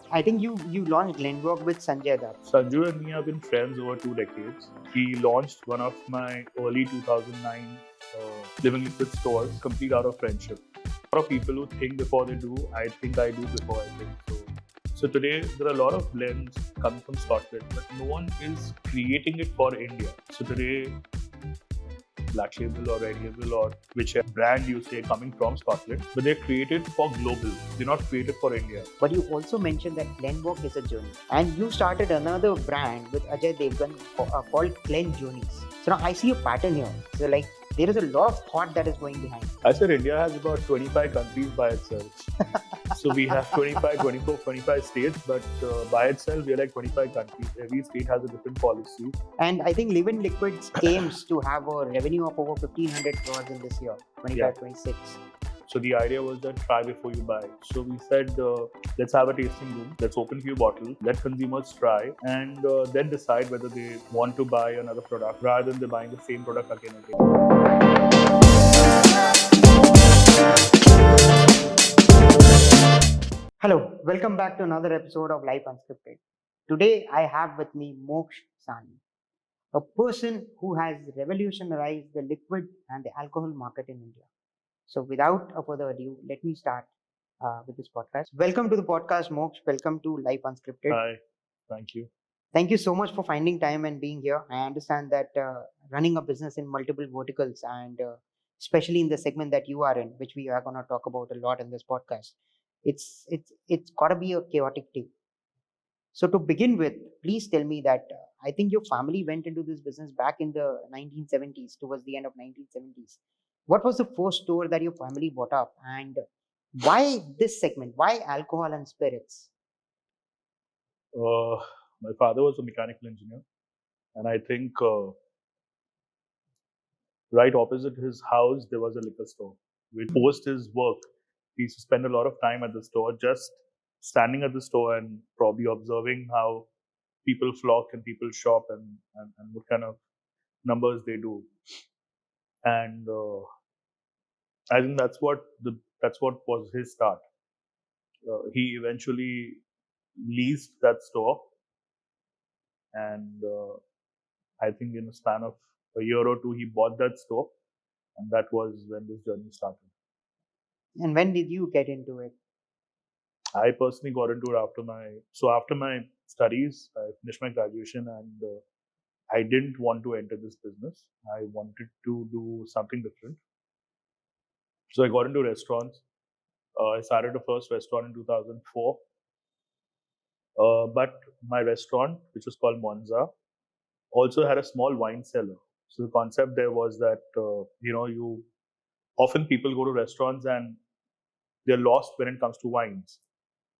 I think you launched Glenwalk with Sanjay Dutt. Sanju and me have been friends over 2 decades. He launched one of my early 2009 Living Liquidz stores complete out of friendship. A lot of people who think before they do, I think I do before I think. So today there are a lot of blends coming from Scotland, but no one is creating it for India. So today Black Label or Red Label or whichever brand you say coming from Scotland, but they're created for global. They're not created for India. But you also mentioned that Glenwalk is a journey. And you started another brand with Ajay Devgn called Glen Journeys. So now I see a pattern here. So like there is a lot of thought that is going behind. I said India has about 25 countries by itself. So we have 25, 24, 25 states, but by itself, we're like 25 countries. Every state has a different policy. And I think Living Liquidz aims to have a revenue of over 1,500 crores in this year, 25-26. So the idea was that try before you buy. So we said, let's have a tasting room. Let's open a few bottles. Let consumers try and then decide whether they want to buy another product rather than they buying the same product again and again. Hello, welcome back to another episode of Life Unscripted. Today I have with me Mokksh Sani, a person who has revolutionized the liquid and the alcohol market in India. So without a further ado, let me start with this podcast. Welcome to the podcast, Mokksh. Welcome to Life Unscripted. Hi, thank you. Thank you so much for finding time and being here. I understand that running a business in multiple verticals and especially in the segment that you are in, which we are going to talk about a lot in this podcast, it's got to be a chaotic day. So to begin with, please tell me that I think your family went into this business back in the 1970s, towards the end of 1970s. What was the first store that your family bought up, and why this segment? Why alcohol and spirits? My father was a mechanical engineer, and I think right opposite his house there was a liquor store. Post his work, he used to spend a lot of time at the store, just standing at the store and probably observing how people flock and people shop and what kind of numbers they do. And I think that's what was his start. He eventually leased that store, and I think in a span of a year or two, he bought that store, and that was when this journey started. And when did you get into it? I personally got into it after my studies. I finished my graduation, and I didn't want to enter this business. I wanted to do something different. So I got into restaurants. I started the first restaurant in 2004. But my restaurant, which was called Monza, also had a small wine cellar. So the concept there was that you often people go to restaurants and they're lost when it comes to wines.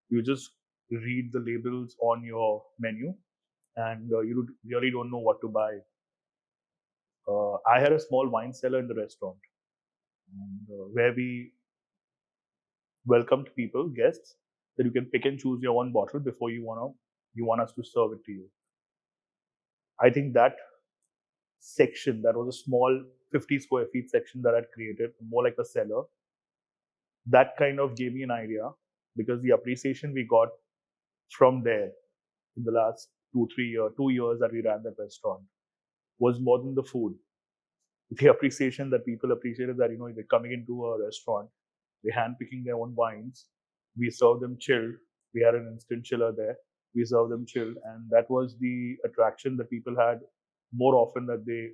You just read the labels on your menu, and you really don't know what to buy. I had a small wine cellar in the restaurant, and where we welcomed people, guests, that you can pick and choose your own bottle before you want us to serve it to you. I think that section, that was a small 50 square feet section that I'd created, more like a cellar. That kind of gave me an idea, because the appreciation we got from there in the last 2 years that we ran that restaurant was more than the food. The appreciation that people appreciated that, they're coming into a restaurant, they're handpicking their own wines. We serve them chilled. We had an instant chiller there. We serve them chilled. And that was the attraction that people had more often that they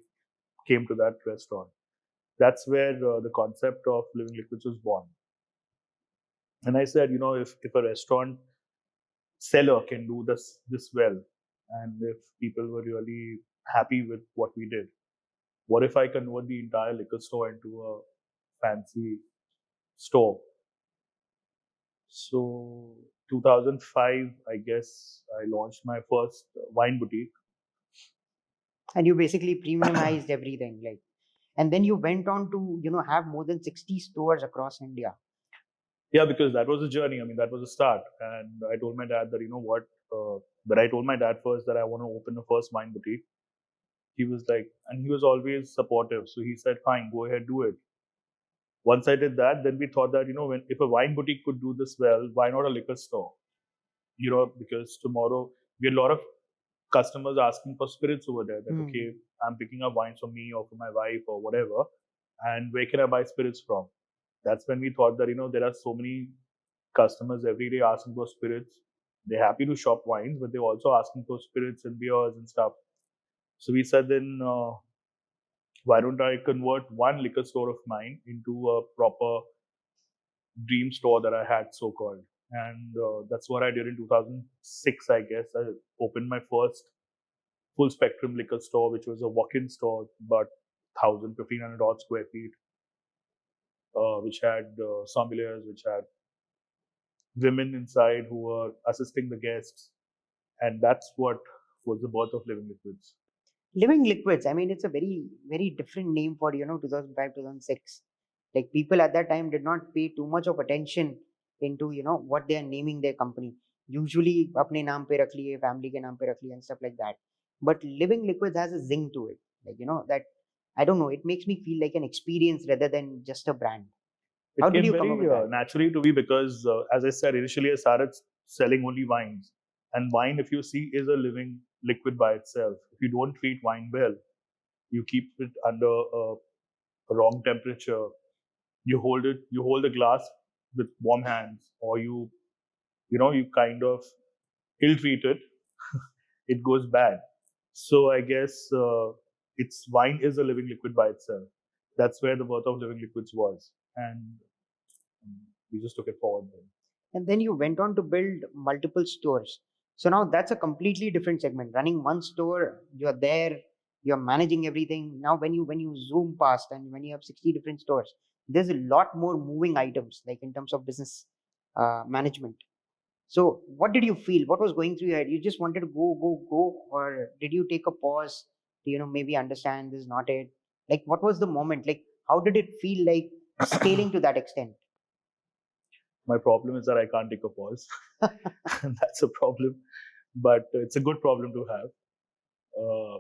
came to that restaurant. That's where the concept of Living Liquidz was born. And I said, if a restaurant seller can do this well, and if people were really happy with what we did, what if I convert the entire liquor store into a fancy store? So 2005, I guess, I launched my first wine boutique. And you basically premiumized everything, like, and then you went on to have more than 60 stores across India. Yeah, because that was a journey. I mean, that was a start. And I told my dad that, but I told my dad first that I want to open the first wine boutique. He was like, and he was always supportive. So he said, fine, go ahead, do it. Once I did that, then we thought that, if a wine boutique could do this well, why not a liquor store? because tomorrow we had a lot of customers asking for spirits over there. That Hmm. okay, I'm picking up wines for me or for my wife or whatever, and where can I buy spirits from? That's when we thought that there are so many customers every day asking for spirits. They're happy to shop wines, but they're also asking for spirits and beers and stuff. So we said then, why don't I convert one liquor store of mine into a proper dream store that I had, so called. And that's what I did in 2006, I guess. I opened my first full spectrum liquor store, which was a walk-in store, about 1,000, 1,500 odd square feet, which had sommeliers, which had women inside who were assisting the guests. And that's what was the birth of Living Liquidz. Living Liquidz. I mean, it's a very, very different name for 2005, 2006. Like people at that time did not pay too much of attention into what they are naming their company. Usually, अपने नाम पे रख लिए, family के नाम पे रख लिए and stuff like that. But Living Liquidz has a zing to it. Like that I don't know. It makes me feel like an experience rather than just a brand. How It did came you come up very with that? naturally to be because, as I said, initially I started selling only wines. And wine, if you see, is a living liquid by itself. If you don't treat wine well, you keep it under a wrong temperature. You hold the glass with warm hands, or you kind of ill treat it, it goes bad. So I guess it's wine is a living liquid by itself. That's where the birth of Living Liquidz was, and we just took it forward then. And then you went on to build multiple stores. So now that's a completely different segment. Running one store, you're there, you're managing everything. Now when you zoom past and when you have 60 different stores, there's a lot more moving items, like in terms of business management. So what did you feel? What was going through your head? You just wanted to go, go, go, or did you take a pause to maybe understand this is not it? Like what was the moment? Like how did it feel like scaling to that extent? My problem is that I can't take a pause. That's a problem, but it's a good problem to have. Uh,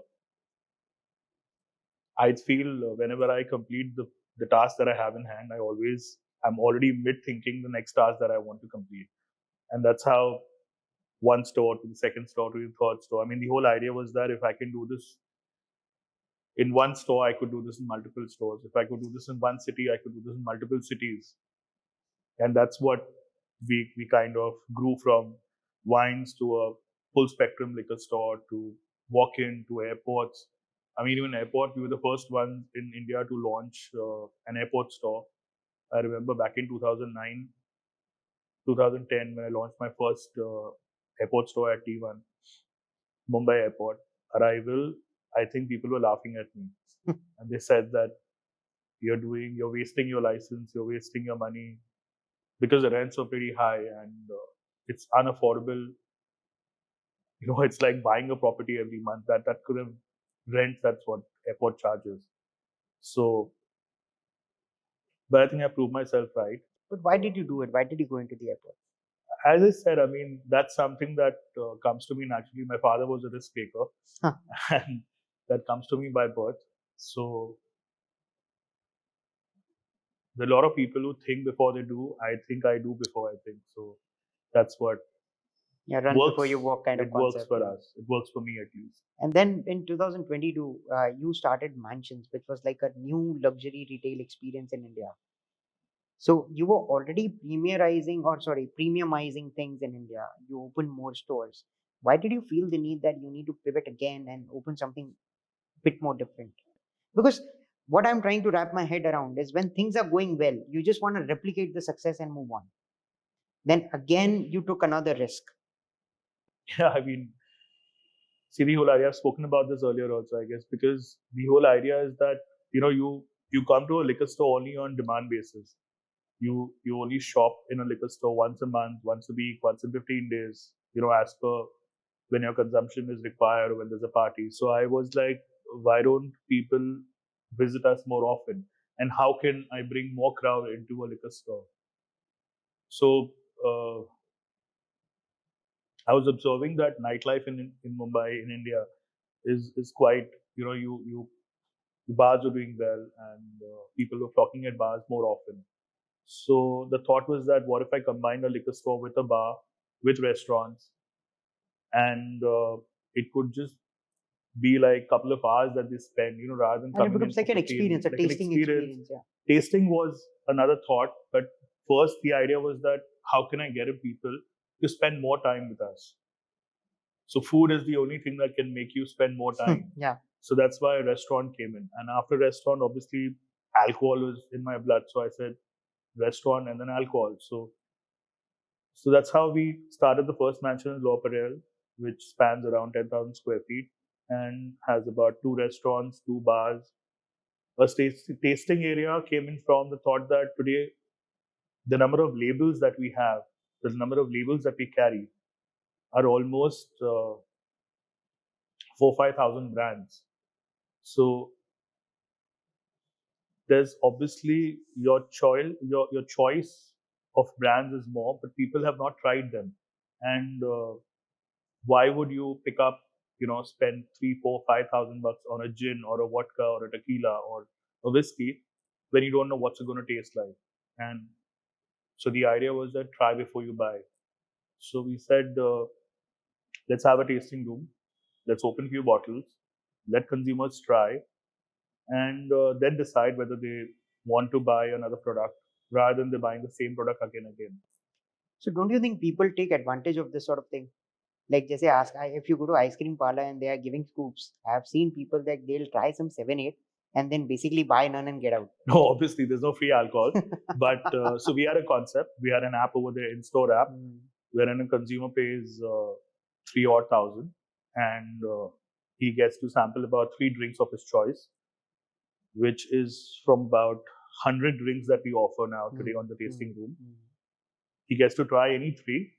I feel whenever I complete the task that I have in hand, I'm already mid thinking the next task that I want to complete, and that's how one store to the second store to the third store. I mean, the whole idea was that if I can do this in one store, I could do this in multiple stores. If I could do this in one city, I could do this in multiple cities. And that's what we kind of grew from wines to a full spectrum liquor store to walk in to airports. I mean, even airport, we were the first ones in India to launch an airport store. I remember back in 2009, 2010, when I launched my first airport store at T1, Mumbai Airport. Arrival, I think people were laughing at me. And they said that you're wasting your license, you're wasting your money, because the rents are pretty high and it's unaffordable. It's like buying a property every month. That could have rent. That's what airport charges. So, but I think I proved myself right. But why did you do it? Why did you go into the airport? As I said, I mean that's something that comes to me naturally. My father was a risk taker, Huh. and that comes to me by birth. So there are a lot of people who think before they do. I think I do before I think. So that's what Yeah, run before you works. walk kind of It works concept. for Yeah. us. It works for me at least. And then in 2022, you started Mansionz, which was like a new luxury retail experience in India. So you were already premiumizing things in India. You opened more stores. Why did you feel the need that you need to pivot again and open something a bit more different? Because what I'm trying to wrap my head around is when things are going well, you just want to replicate the success and move on. Then again, you took another risk. Yeah, I mean, see the whole idea. I've spoken about this earlier also, I guess, because the whole idea is that you come to a liquor store only on demand basis. You only shop in a liquor store once a month, once a week, once in 15 days. As per when your consumption is required or when there's a party. So I was like, why don't people visit us more often? And how can I bring more crowd into a liquor store? So I was observing that nightlife in Mumbai, in India, is quite, you bars are doing well and people are flocking at bars more often. So the thought was that what if I combine a liquor store with a bar with restaurants, and it could just be like a couple of hours that they spend, rather than And it coming in becomes for like an 15 experience, minutes, a like an tasting experience. experience. Yeah. Tasting was another thought, but first the idea was that how can I get people to spend more time with us? So food is the only thing that can make you spend more time. Yeah. So that's why a restaurant came in. And after restaurant, obviously alcohol was in my blood. So I said restaurant and then alcohol. So that's how we started the first mansion in L'Oreal, which spans around 10,000 square feet and has about 2 restaurants, 2 bars. A tasting area came in from the thought that today the number of labels that we have, the number of labels that we carry are almost 4-5 thousand brands. So there's obviously your choice of brands is more, but people have not tried them. And why would you pick up, spend 3, 4, 5 thousand bucks on a gin or a vodka or a tequila or a whiskey when you don't know what's it going to taste like? And so the idea was that try before you buy. So we said, let's have a tasting room, let's open a few bottles, let consumers try, and then decide whether they want to buy another product rather than they buying the same product again and again. So don't you think people take advantage of this sort of thing? Like just if you go to ice cream parlor and they are giving scoops, I have seen people that they'll try some 7, 8 and then basically buy none and get out. No, obviously there's no free alcohol, but so we had a concept. We had an app over there, in-store app, Mm. wherein a consumer pays 3 odd thousand, and he gets to sample about 3 drinks of his choice, which is from about 100 drinks that we offer now today Mm. on the tasting Mm. room. Mm. He gets to try any three,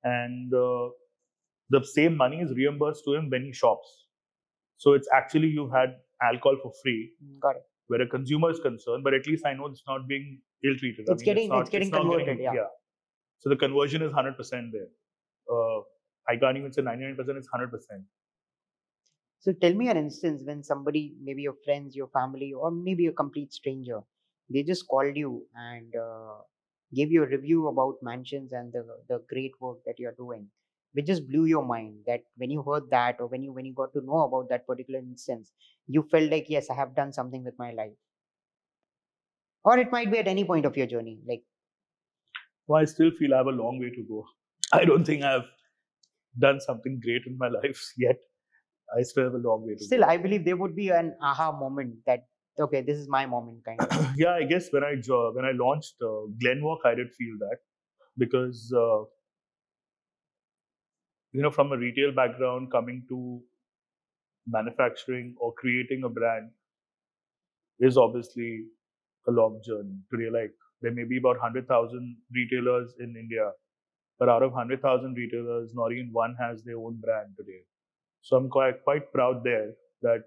and the same money is reimbursed to him when he shops. So it's actually you've had alcohol for free, Got it. where a consumer is concerned, but at least I know it's not being ill-treated. I mean, It's it's getting not converted. getting, Yeah. yeah. So the conversion is 100% there. Uh, I can't even say 99%, it's 100%. So tell me an instance when somebody, maybe your friends, your family, or maybe a complete stranger, they just called you and gave you a review about Mansionz and the great work that you're doing, which just blew your mind. That when you heard that, or when you got to know about that particular instance, you felt like, yes, I have done something with my life. Or it might be at any point of your journey. Like, Well, I still feel I have a long way to go. I don't think I've done something great in my life yet. I still have a long way to still, go. I believe there would be an aha moment that, okay, this is my moment, kind of. Yeah, I guess when I launched Glenwalk, I did feel that because from a retail background, coming to manufacturing or creating a brand is obviously a long journey. Today, like there may be about 100,000 retailers in India, but out of 100,000 retailers, not even one has their own brand today. So I'm quite proud there that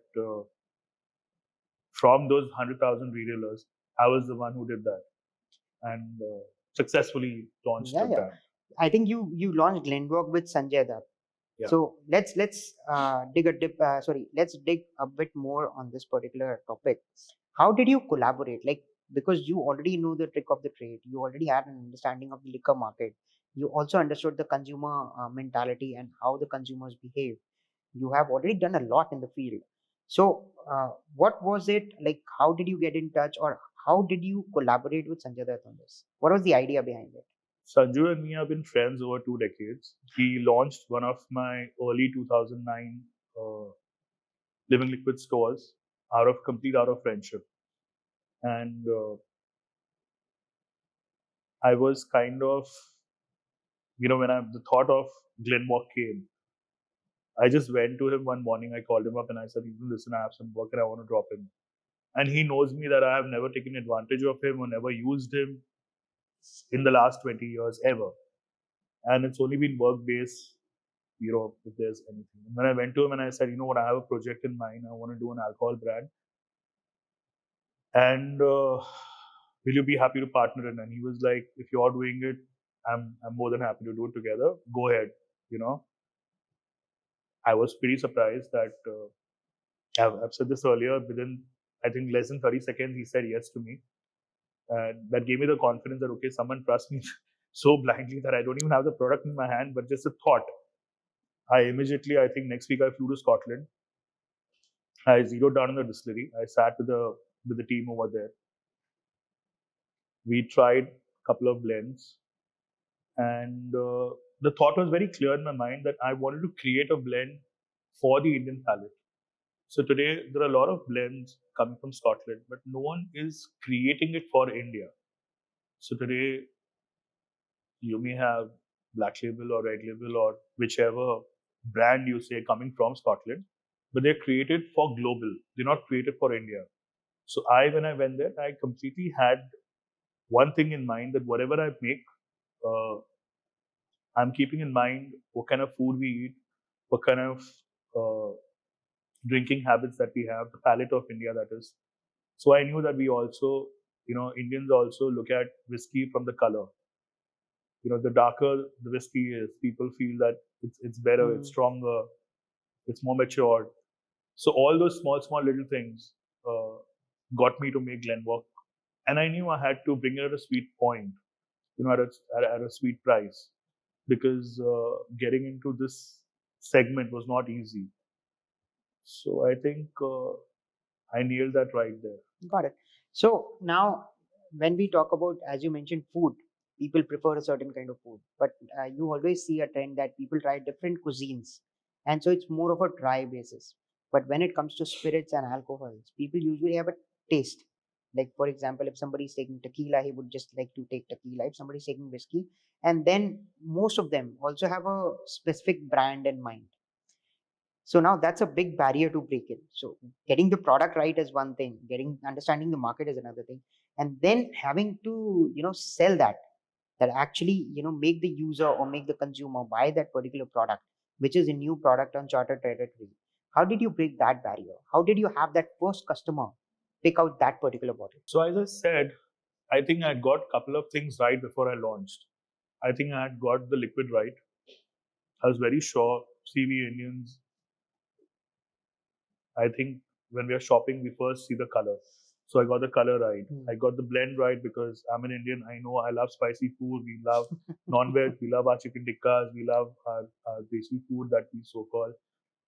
from those 100,000 retailers, I was the one who did that and successfully launched Yeah, a yeah. brand. I think you launched Glenwalk with Sanjay Dutt. Yeah. So let's dig a bit more on this particular topic. How did you collaborate? Like, because you already know the trick of the trade, you already had an understanding of the liquor market. You also understood the consumer mentality and how the consumers behave. You have already done a lot in the field. So, what was it like? How did you get in touch, or how did you collaborate with Sanjay Dutt on this? What was the idea behind it? Sanju and me have been friends over 2 decades. He launched one of my early 2009 uh, Living Liquidz stores out of friendship. And I was kind of, when the thought of Glenwalk came, I just went to him one morning. I called him up and I said, listen, I have some work and I want to drop in. And he knows me that I have never taken advantage of him or never used him in the last 20 years ever. And it's only been work based, if there's anything. And when I went to him and I said, what, I have a project in mind. I want to do an alcohol brand. And will you be happy to partner in? And he was like, if you're doing it, I'm more than happy to do it together. Go ahead. You know, I was pretty surprised that I've said this earlier. Within I think less than 30 seconds, he said yes to me, and that gave me the confidence that okay, someone trusts me, so blindly that I don't even have the product in my hand, but just a thought. I think next week I flew to Scotland. I zeroed down on the distillery. I sat with the team over there. We tried a couple of blends, and the thought was very clear in my mind that I wanted to create a blend for the Indian palate. So today there are a lot of blends coming from Scotland, but no one is creating it for India. So today you may have Black Label or Red Label or whichever brand you say coming from Scotland, but they're created for global. They're not created for India. So when I went there, I completely had one thing in mind that whatever I make, uh, I'm keeping in mind what kind of food we eat, what kind of uh, drinking habits that we have, the palate of India that is. So I knew that we also, Indians also look at whiskey from the color. The darker the whiskey is, people feel that it's better, it's stronger, it's more matured. So all those small little things uh, got me to make Glenwalk, and I knew I had to bring it at a sweet point, at a sweet price, because getting into this segment was not easy. So I think I nailed that right there. Got it. So now, when we talk about, as you mentioned, food, people prefer a certain kind of food, but you always see a trend that people try different cuisines, and so it's more of a dry basis. But when it comes to spirits and alcohols, people usually have a taste. Like for example, if somebody's taking tequila, he would just like to take tequila. If somebody's taking whiskey, and then most of them also have a specific brand in mind. So now that's a big barrier to break in. So getting the product right is one thing, getting understanding the market is another thing, and then having to sell that actually make the user or make the consumer buy that particular product, which is a new product on charter territory. How did you break that barrier? How did you have that first customer pick out that particular bottle? So as I said, I think I got a couple of things right before I launched. I think I had got the liquid right. I was very sure. See, we Indians, I think when we are shopping, we first see the color. So I got the color right. I got the blend right because I'm an Indian. I know I love spicy food. We love non-veg. We love our chicken tikkas. We love our desi food that we so call.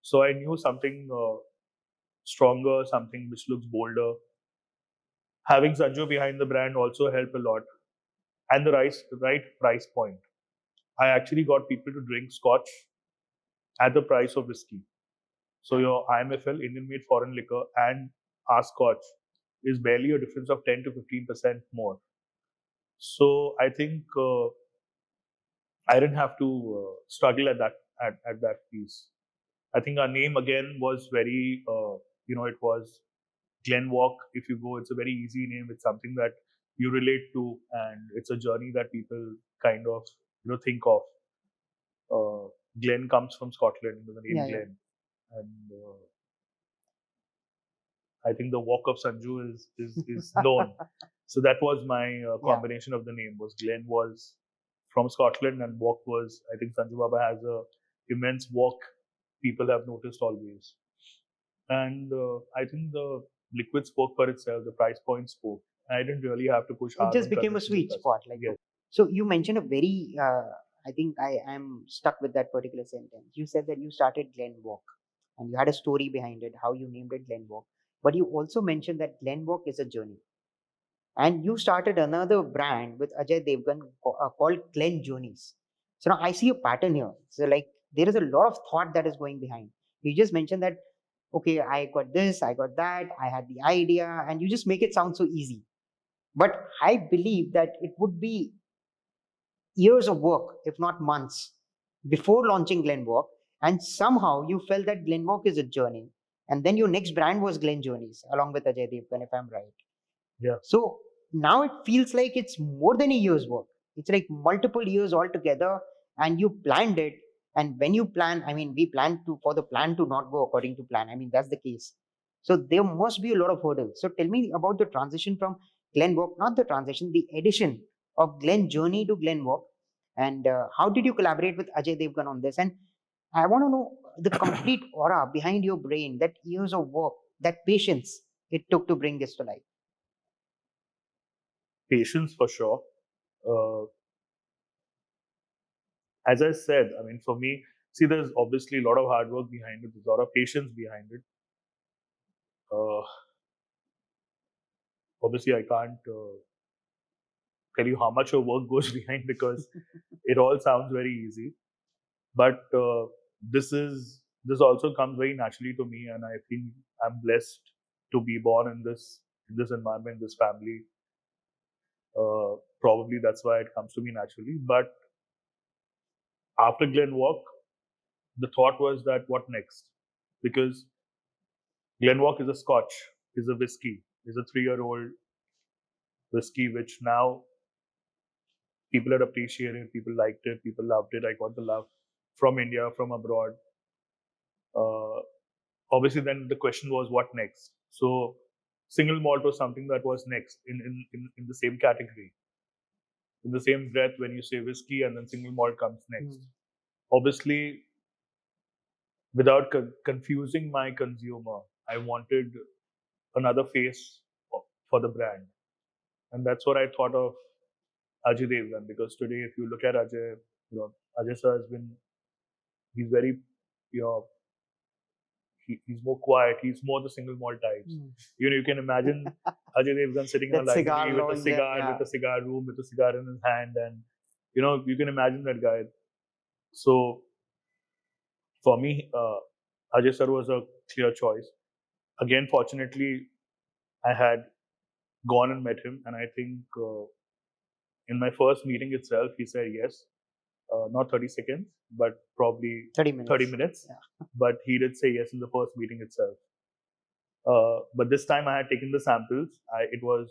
So I knew something stronger, something which looks bolder. Having Sanjo behind the brand also helped a lot, and right price point. I actually got people to drink Scotch at the price of whiskey. So your IMFL, Indian made foreign liquor, and our Scotch is barely a difference of 10 to 15% more. So I think I didn't have to struggle at that piece. I think our name again was very it was Glenwalk. If you go, it's a very easy name. It's something that you relate to, and it's a journey that people kind of think of. Glen comes from Scotland, the name Yeah, yeah. Glen, and I think the walk of Sanju is known. So that was my Yeah. combination of the name. Was Glen was from Scotland, and walk was, I think Sanju Baba has a immense walk. People have noticed always, and I think the liquid spoke for itself. The price point spoke. I didn't really have to push It hard just on became a convincing the sweet customer. spot, like. Yes. So you mentioned a very I think I am stuck with that particular sentence. You said that you started Glenwalk and you had a story behind it, how you named it Glenwalk, but you also mentioned that Glenwalk is a journey, and you started another brand with Ajay Devgn called Glen Journeys. So now I see a pattern here. So like there is a lot of thought that is going behind. You just mentioned that, okay, I got this, I got that, I had the idea, and you just make it sound so easy. But I believe that it would be years of work, if not months, before launching Glenwalk. And somehow you felt that Glenwalk is a journey. And then your next brand was Glen Journeys, along with Ajay Devgan, if I'm right. Yeah. So now it feels like it's more than a year's work. It's like multiple years altogether, and you planned it. And when you plan, I mean, we planned for the plan to not go according to plan. I mean, that's the case. So there must be a lot of hurdles. So tell me about the transition from Glenwalk, not the transition, the addition of Glen Journey to Glenwalk. And how did you collaborate with Ajay Devgan on this? And I want to know the complete aura behind your brain, that years of work, that patience it took to bring this to life. Patience for sure. Uh, as I said, I mean, for me, see, there's obviously a lot of hard work behind it. There's a lot of patience behind it. Uh, Obviously, I can't tell you how much of work goes behind because it all sounds very easy. But this also comes very naturally to me, and I think I'm blessed to be born in this environment, this family. Probably that's why it comes to me naturally. But after Glenwalk, the thought was that what next? Because Glenwalk is a Scotch, is a whiskey, is a 3-year-old whiskey, which now people had appreciated, people liked it, people loved it. I got the love from India, from abroad. Uh, Obviously, then the question was what next? So, single malt was something that was next in the same category. In the same breath, when you say whiskey and then single malt comes next. Obviously, without confusing my consumer, I wanted another face for the brand. And that's what I thought of Ajay Devgn, because today, if you look at Ajay, Ajay sir has been, he's very, you know, he's more quiet. He's more the single malt types. You can imagine Ajay Devgn sitting in a That cigar library lounge, yeah. with a cigar room, with a cigar in his hand, and you can imagine that guy. So for me, Ajay sir was a clear choice. Again, fortunately, I had gone and met him, and I think in my first meeting itself, he said yes. Not 30 seconds, but probably 30 minutes. 30 minutes. Yeah. But he did say yes in the first meeting itself. But this time I had taken the samples. It was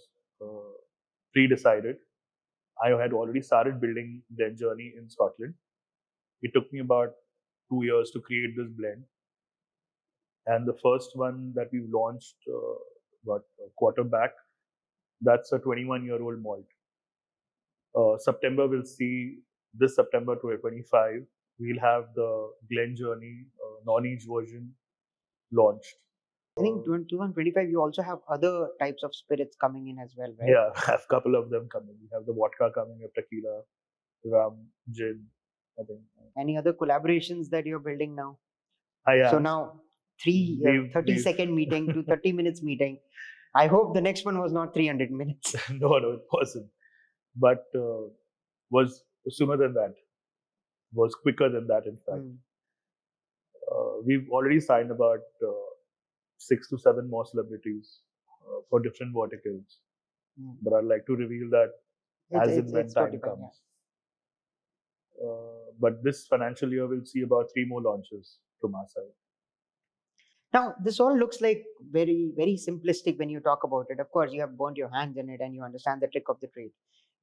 pre-decided. I had already started building Glen Journey in Scotland. It took me about 2 years to create this blend. And the first one that we launched about a quarter back, that's a 21-year-old malt. September will see, this September 2025, we'll have the Glen Journey non-age version launched. I think 2025, you also have other types of spirits coming in as well, right? Yeah, I have a couple of them coming. We have the vodka coming, we have tequila, rum, gin, I think. Any other collaborations that you're building now? Yeah. So now 30-second meeting to 30 minutes meeting. I hope the next one was not 300 minutes. No, it wasn't. But was sooner than that. Was quicker than that, in fact. We've already signed about 6 to 7 more celebrities for different verticals. But I'd like to reveal that as and when time comes. Yeah. But this financial year, we'll see about 3 more launches from our side. Now, this all looks like very, very simplistic when you talk about it. Of course, you have burned your hands in it and you understand the trick of the trade.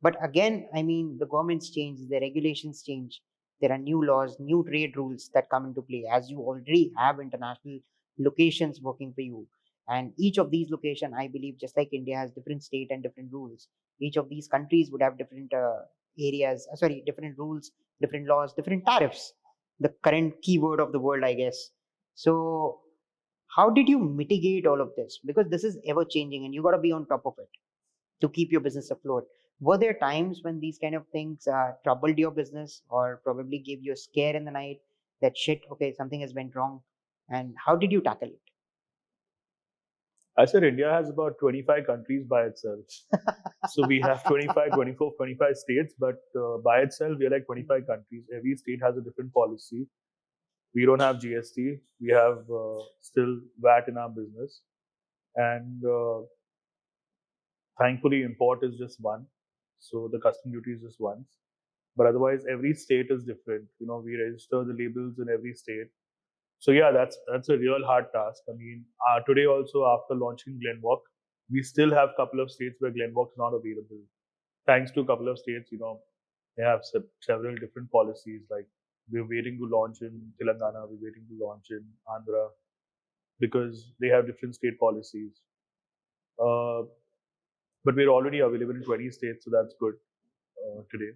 But again, I mean, the governments change, the regulations change. There are new laws, new trade rules that come into play, as you already have international locations working for you. And each of these locations, I believe, just like India has different state and different rules, each of these countries would have different different rules, different laws, different tariffs. The current keyword of the world, I guess. So how did you mitigate all of this? Because this is ever changing and you got to be on top of it to keep your business afloat. Were there times when these kind of things troubled your business or probably gave you a scare in the night that shit, okay, something has went wrong? And how did you tackle it? I said India has about 25 countries by itself. So we have 25, 24, 25 states, but by itself, we are like 25 countries. Every state has a different policy. We don't have GST. We have still VAT in our business. And thankfully, import is just one. So the custom duty is just once. But otherwise, every state is different. We register the labels in every state. So yeah, that's a real hard task. I mean, today also after launching Glenwalk, we still have a couple of states where Glenwalk is not available. Thanks to a couple of states, they have several different policies. Like we're waiting to launch in Telangana, we're waiting to launch in Andhra because they have different state policies. Uh, but we're already available in 20 states, so that's good today.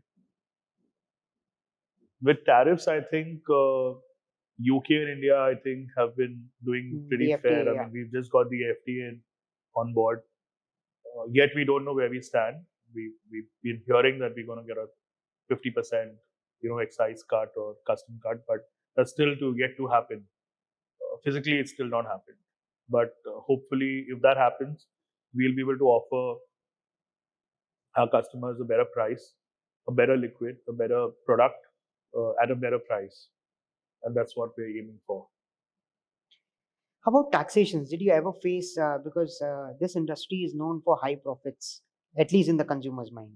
With tariffs, I think UK and India, I think, have been doing pretty fair. I mean, we've just got the FTA on board. Yet we don't know where we stand. We've been hearing that we're going to get a 50% excise cut or custom cut, but that's still to yet to happen. Physically, it's still not happened. But hopefully, if that happens, we'll be able to offer our customers a better price, a better liquid, a better product at a better price. And that's what we're aiming for. How about taxations? Did you ever face, because this industry is known for high profits, at least in the consumer's mind.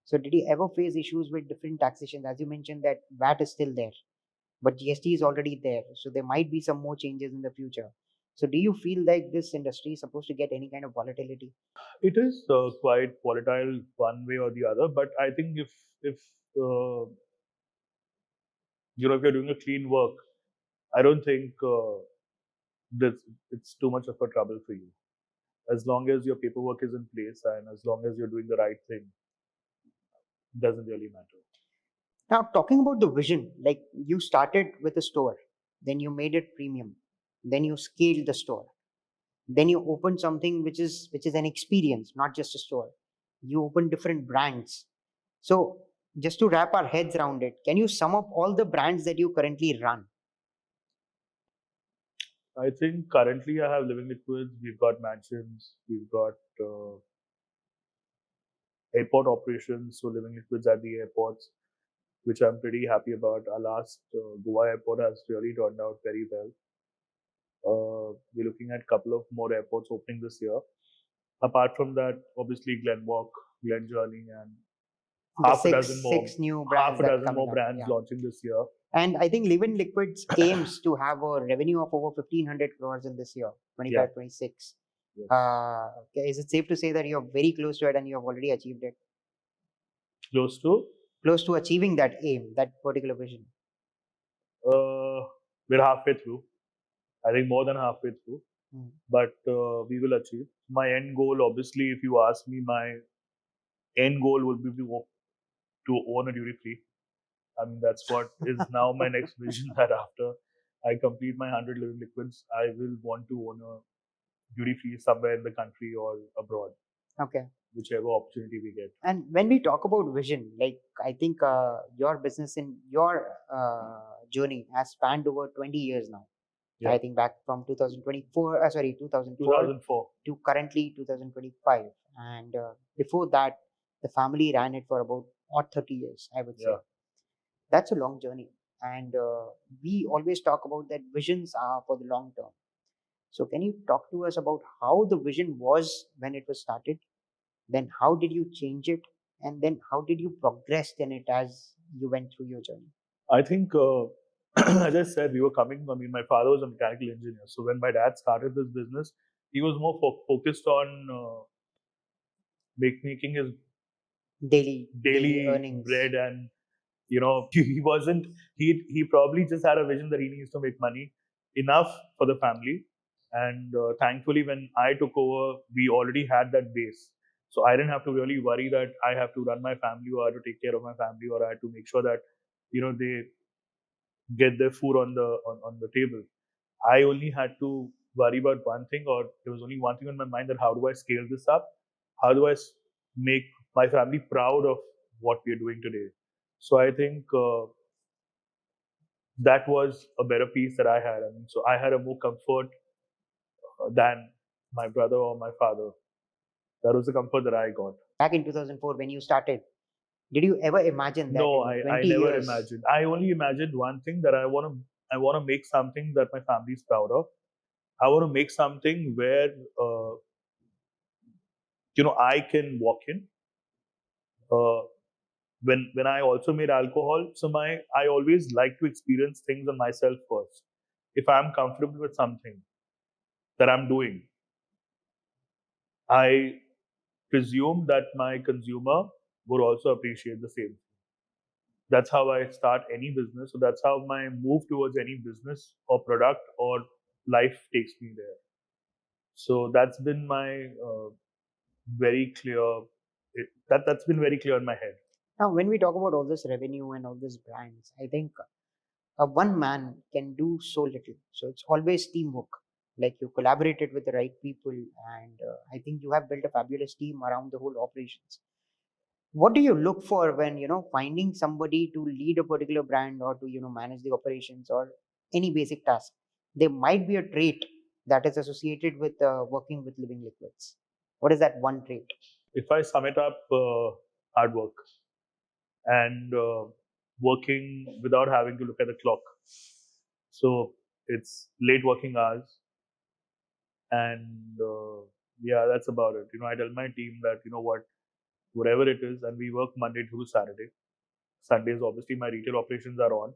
So did you ever face issues with different taxations? As you mentioned that VAT is still there, but GST is already there. So there might be some more changes in the future. So do you feel like this industry is supposed to get any kind of volatility? It is quite volatile one way or the other, but I think if uh, if you're doing a clean work, I don't think that it's too much of a trouble for you. As long as your paperwork is in place and as long as you're doing the right thing, it doesn't really matter. Now, talking about the vision, like you started with a store, then you made it premium, then you scaled the store, then you opened something which is an experience, not just a store. You open different brands. So just to wrap our heads around it, can you sum up all the brands that you currently run? I think currently I have Living Liquidz, we've got Mansionz, we've got airport operations, so Living Liquidz at the airports, which I'm pretty happy about. Our last Goa airport has really turned out very well. We're looking at a couple of more airports opening this year. Apart from that, obviously Glenwalk, Glen Journeys, and The half a six dozen more six new half brands a that dozen coming more up. brands Yeah. launching this year. And I think Living Liquidz aims to have a revenue of over 1,500 crores in this year, 25, Yeah. 26. Yes. Okay, is it safe to say that you're very close to it and you have already achieved it? Close to Close to achieving that aim, that particular vision? we're halfway through. I think more than halfway through, but we will achieve. My end goal, obviously, if you ask me, my end goal would be to own a duty free. I mean, that's what is now my next vision. That after I complete my 100 Living Liquidz, I will want to own a duty free somewhere in the country or abroad. Okay. Whichever opportunity we get. And when we talk about vision, like I think your business in your journey has spanned over 20 years now. Yeah. I think back from 2024, 2004 to currently 2025. And before that, the family ran it for about 30 years, I would say. Yeah. That's a long journey. And we always talk about that visions are for the long term. So can you talk to us about how the vision was when it was started? Then how did you change it? And then how did you progress in it as you went through your journey? I think, as I said, we were coming. I mean, my father was a mechanical engineer. So when my dad started this business, he was more focused on making his Daily earnings. bread, and he wasn't. He probably just had a vision that he needs to make money enough for the family. And thankfully, when I took over, we already had that base. So I didn't have to really worry that I have to run my family or I have to take care of my family or I had to make sure that they get their food on the table. I only had to worry about one thing, or there was only one thing on my mind: that how do I scale this up? How do I make my family proud of what we are doing today? So I think that was a better piece that I had. I mean, so I had a more comfort than my brother or my father. That was the comfort that I got. Back in 2004, when you started, did you ever imagine that No, in I 20 never years? imagined. I only imagined one thing: that I want to make something that my family is proud of. I want to make something where I can walk in. Uh, when I also made alcohol, so I always like to experience things on myself first. If I'm comfortable with something that I'm doing, I presume that my consumer would also appreciate the same. That's how I start any business. So that's how my move towards any business or product or life takes me there. So that's been my very clear. That's been very clear in my head. Now, when we talk about all this revenue and all these brands, I think one man can do so little. So it's always teamwork. Like you collaborated with the right people, and I think you have built a fabulous team around the whole operations. What do you look for when finding somebody to lead a particular brand or to manage the operations or any basic task? There might be a trait that is associated with working with Living Liquids. What is that one trait? If I sum it up, hard work and working without having to look at the clock. So it's late working hours, and yeah, that's about it. I tell my team that whatever it is, and we work Monday through Saturday. Sundays, obviously, my retail operations are on,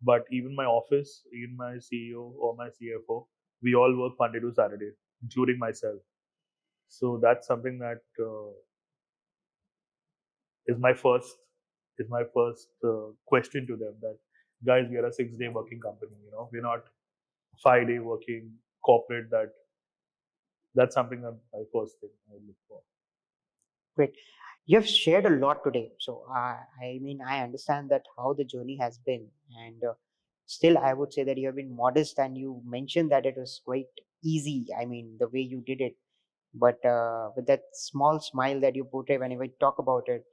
but even my office, even my CEO or my CFO, we all work Monday to Saturday, including myself. So that's something that is my first question to them, that guys, we are a 6-day working company. We're not 5-day working corporate. That's something that my first thing I look for. Great. You have shared a lot today. So, I mean, I understand that how the journey has been. And still, I would say that you have been modest and you mentioned that it was quite easy. I mean, the way you did it. But with that small smile that you portray whenever you talk about it,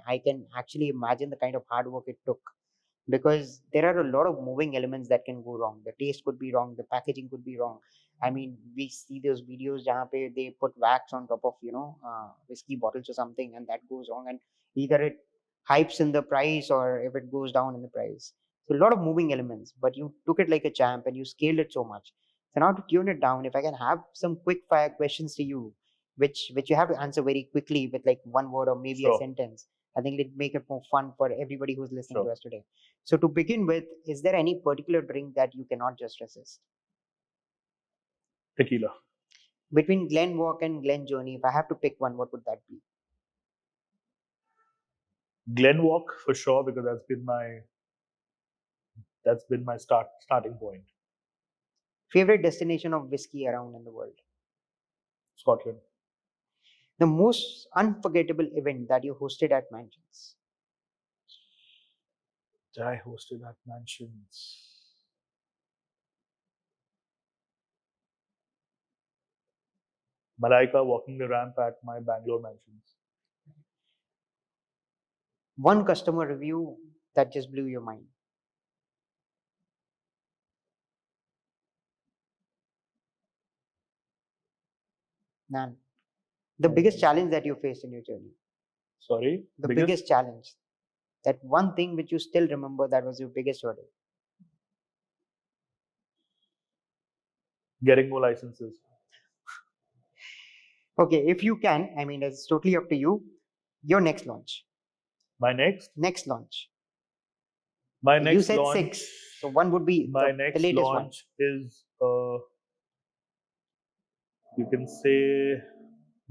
I can actually imagine the kind of hard work it took, because there are a lot of moving elements that can go wrong. The taste could be wrong, the packaging could be wrong. I mean, we see those videos jahan pe they put wax on top of whiskey bottles or something, and that goes wrong, and either it hypes in the price or if it goes down in the price. So a lot of moving elements, but you took it like a champ and you scaled it so much. So now, to tune it down, if I can have some quick fire questions to you, which you have to answer very quickly with like one word or maybe a Sure, sentence, I think it'd make it more fun for everybody who's listening to sure. us today. So, to begin with, is there any particular drink that you cannot just resist? Tequila. Between Glenwalk and Glen Journey, if I have to pick one, what would that be? Glenwalk for sure, because that's been my starting point. Favorite destination of whiskey around in the world? Scotland. The most unforgettable event that you hosted at Mansionz? I hosted at Mansionz. Malaika walking the ramp at my Bangalore Mansionz. One customer review that just blew your mind? None. The biggest challenge that you faced in your journey? Sorry, The biggest biggest challenge. That one thing which you still remember that was your biggest hurdle? getting more licenses. Okay, if you can, I mean, it's totally up to you. Your next launch. My next, Next launch. my You next said launch, six. So one would be my the next latest one. launch is you can say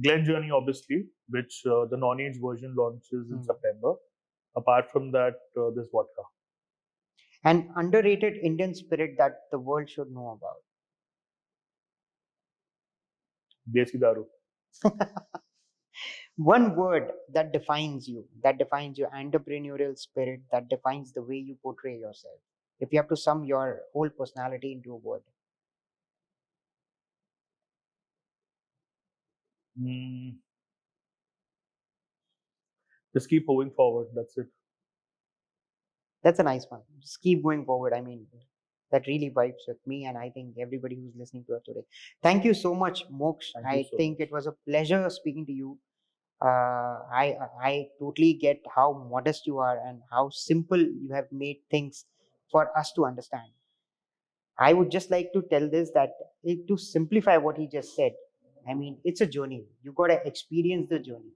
Glen Journey, obviously, which the non-age version launches in Hmm. September. Apart from that, this vodka, An underrated Indian spirit that the world should know about. Desi Daru. One word that defines your entrepreneurial spirit, that defines the way you portray yourself. If you have to sum your whole personality into a word, Mm, just keep moving forward. That's it. that's a nice one. Just keep going forward. I mean, that really vibes with me, and I think everybody who's listening to us today. Thank you so much, Mokksh. Thank you I so think much. it was a pleasure speaking to you. I totally get how modest you are and how simple you have made things for us to understand. I would just like to tell this that to simplify what he just said, I mean, it's a journey. You got to experience the journey.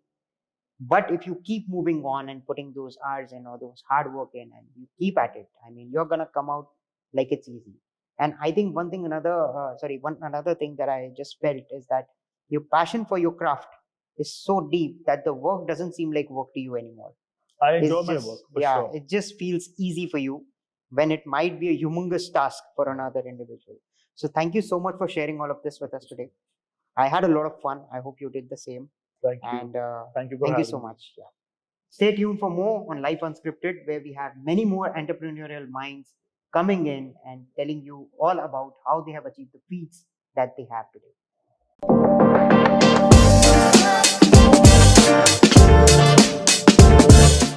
But if you keep moving on and putting those hours in or those hard work in and you keep at it, I mean, you're going to come out like it's easy. And I think one another thing that I just felt is that your passion for your craft is so deep that the work doesn't seem like work to you anymore. I enjoy It's my work just, for yeah, sure. it just feels easy for you when it might be a humongous task for another individual. So thank you so much for sharing all of this with us today. I had a lot of fun. I hope you did the same. Thank you. And Thank you for thank you so having me. much. Yeah. Stay tuned for more on Life Unscripted, where we have many more entrepreneurial minds coming in and telling you all about how they have achieved the feats that they have today.